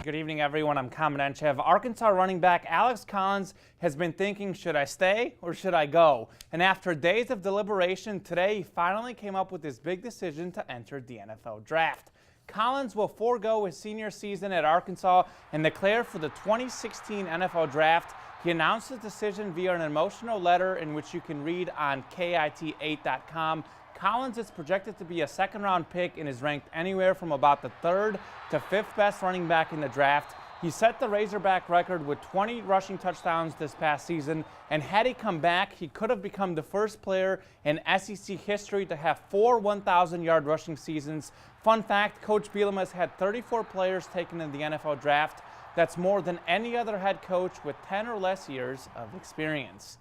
Good evening, everyone. I'm Kamenenchev. Arkansas running back Alex Collins has been thinking, should I stay or should I go? And after days of deliberation, today he finally came up with his big decision to enter the NFL draft. Collins will forego his senior season at Arkansas and declare for the 2016 NFL draft. He announced his decision via an emotional letter in which you can read on KIT8.com. Collins is projected to be a second-round pick and is ranked anywhere from about the 3rd to 5th best running back in the draft. He set the Razorback record with 20 rushing touchdowns this past season, and had he come back, he could have become the first player in SEC history to have 4 1,000-yard rushing seasons. Fun fact, Coach Bielema has had 34 players taken in the NFL draft. That's more than any other head coach with 10 or less years of experience.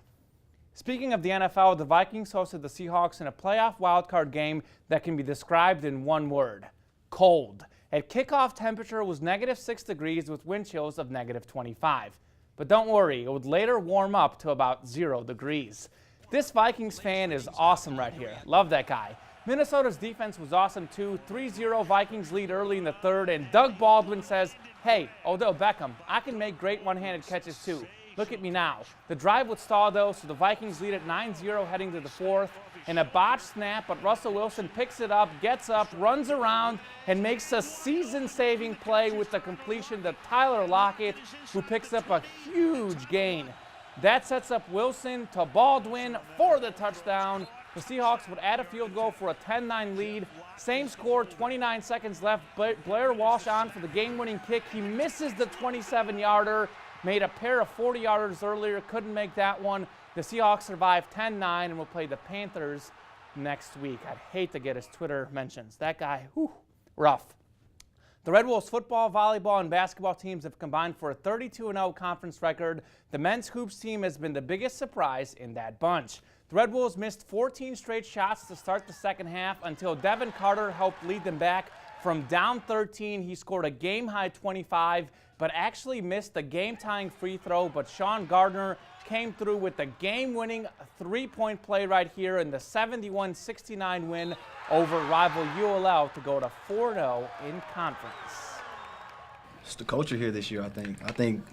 Speaking of the NFL, the Vikings hosted the Seahawks in a playoff wildcard game that can be described in one word: cold. At kickoff, temperature was -6 degrees with wind chills of -25. But don't worry, it would later warm up to about 0 degrees. This Vikings fan is awesome right here. Love that guy. Minnesota's defense was awesome too. 3-0 Vikings lead early in the 3rd, and Doug Baldwin says, "Hey, Odell Beckham, I can make great one-handed catches too. Look at me now." The drive would stall though, so the Vikings lead at 9-0 heading to the 4th. And a botched snap, but Russell Wilson picks it up, gets up, runs around, and makes a season-saving play with the completion to Tyler Lockett, who picks up a huge gain. That sets up Wilson to Baldwin for the touchdown. The Seahawks would add a field goal for a 10-9 lead. Same score, 29 seconds left. Blair Walsh on for the game-winning kick. He misses the 27-yarder. Made a pair of 40-yarders earlier, couldn't make that one. The Seahawks survive 10-9 and will play the Panthers next week. I'd hate to get his Twitter mentions. That guy, whew, rough. The Red Wolves football, volleyball, and basketball teams have combined for a 32-0 conference record. The men's hoops team has been the biggest surprise in that bunch. The Red Wolves missed 14 straight shots to start the second half until Devin Carter helped lead them back. From down 13, he scored a game-high 25, but actually missed the game-tying free throw. But Sean Gardner came through with the game-winning three-point play right here in the 71-69 win over rival ULL to go to 4-0 in conference. It's the culture here this year, I think. I think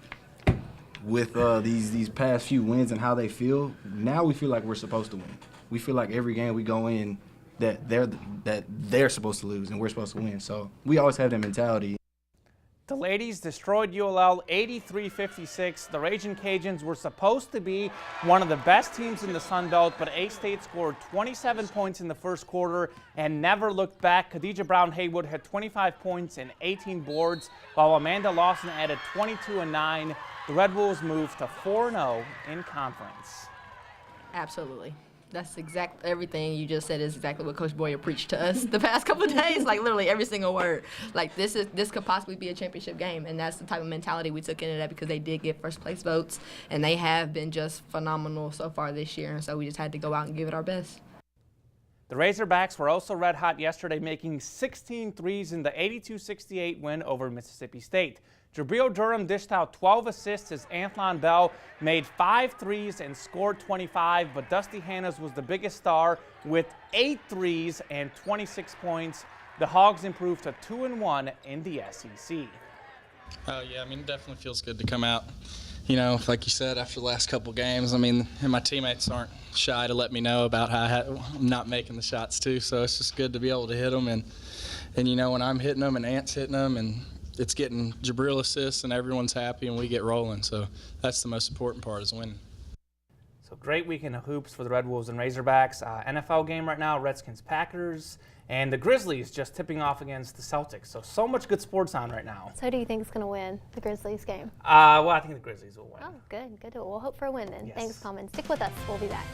with these past few wins and how they feel, now we feel like we're supposed to win. We feel like every game we go in that they're supposed to lose and we're supposed to win. So we always have that mentality. The ladies destroyed ULL 83-56. The Ragin' Cajuns were supposed to be one of the best teams in the Sun Belt, but A-State scored 27 points in the first quarter and never looked back. Khadijah Brown-Haywood had 25 points and 18 boards, while Amanda Lawson added 22 and 9. The Red Wolves moved to 4-0 in conference. Absolutely. That's everything you just said is exactly what Coach Boyer preached to us the past couple of days, like literally every single word. Like this could possibly be a championship game, and that's the type of mentality we took into that because they did get first place votes, and they have been just phenomenal so far this year, and so we just had to go out and give it our best. The Razorbacks were also red hot yesterday, making 16 threes in the 82-68 win over Mississippi State. Jabril Durham dished out 12 assists as Anthlon Bell made 5 threes and scored 25, but Dusty Hannas was the biggest star with 8 threes and 26 points. The Hogs improved to 2-1 in the SEC. Yeah, I mean, it definitely feels good to come out. You know, like you said, after the last couple games, I mean, and my teammates aren't shy to let me know about how I'm not making the shots too, so it's just good to be able to hit them. And you know, when I'm hitting them and Ant's hitting them and it's getting Jabril assists and everyone's happy and we get rolling. So that's the most important part is winning. So great weekend of hoops for the Red Wolves and Razorbacks. NFL game right now, Redskins-Packers, and the Grizzlies just tipping off against the Celtics. So much good sports on right now. So who do you think is going to win the Grizzlies game? Well, I think the Grizzlies will win. Oh, good. Good. We'll hope for a win then. Yes. Thanks, Common. Stick with us. We'll be back.